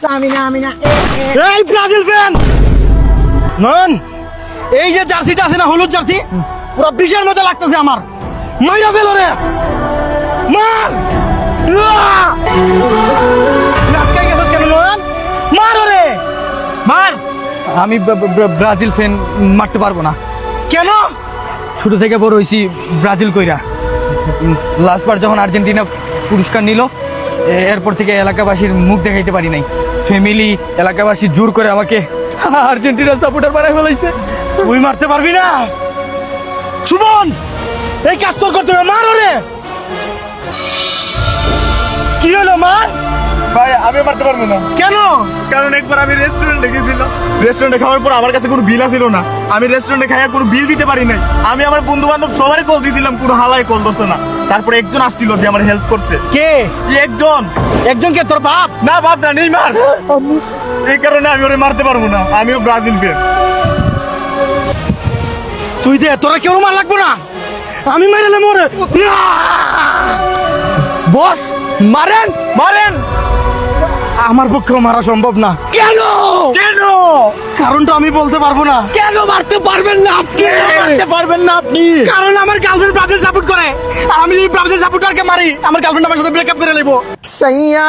আমি না এই ব্রাজিল ফ্যান নয়ন, এই যে জার্সিটা আছে না, হলুদ জার্সি, পুরো বিশের মতো লাগতেছে আমার। মাইরা ফেলো রে, মার। আটকে গেছিস কেন নয়ন? মার রে, মার। আমি ব্রাজিল ফ্যান মারতে পারবো না। কেন? ছোট থেকে বড় হয়েছি ব্রাজিল কইরা। লাস্টবার যখন আর্জেন্টিনা পুরস্কার নিল, এরপর থেকে এলাকাবাসীর মুখ দেখাইতে পারি নাই। ফ্যামিলি, এলাকাবাসী জোর করে আমাকে আর্জেন্টিনার সাপোর্টার বানাই ফেলাইছে। তুই মারতে পারবি না সুমন, এই কাজ তোর করতে হবে। মার রে। কি হলো, মার। ভাই আমি মারতে পারবো না। কেন? কারণ একবার আমি রেস্টুরেন্টে গেছিলাম, রেস্টুরেন্টে খাওয়ার পর আমার কাছে কোনো বিল আসিল না। আমি রেস্টুরেন্টে খাইয়া কোনো বিল দিতে পারি নাই। আমি আমার বন্ধু বান্ধব সবারই কল দিয়েছিলাম, কোনো হালাই কল ধরছে না। তারপরে একজন আসছিল যে আমার হেল্প করছে। কে? একজন। একজনকে? তোর বাপ? না বাপ না, নেইমার। এই কারণে আমি ওরে মারতে পারবো না। আমিও ব্রাজিল ফ্যান। তুই দে, তোরা কেউ মার লাগবো না, আমি মাইরালে মরে। বস মারেন মারেন। আমার পক্ষে মারা সম্ভব না। কেন? কেন? কারণটা আমি বলতে পারবো না। কেন মারতে পারবেন না আপনি? মারতে পারবেন না আপনি? কারণ আমার গার্লফ্রেন্ড ব্রাজিল সাপোর্ট করে, আর আমি যদি ব্রাজিল সাপোর্টারকে মারি, আমার গার্লফ্রেন্ড আমার সাথে ব্রেকআপ করে নেবো। সাইয়া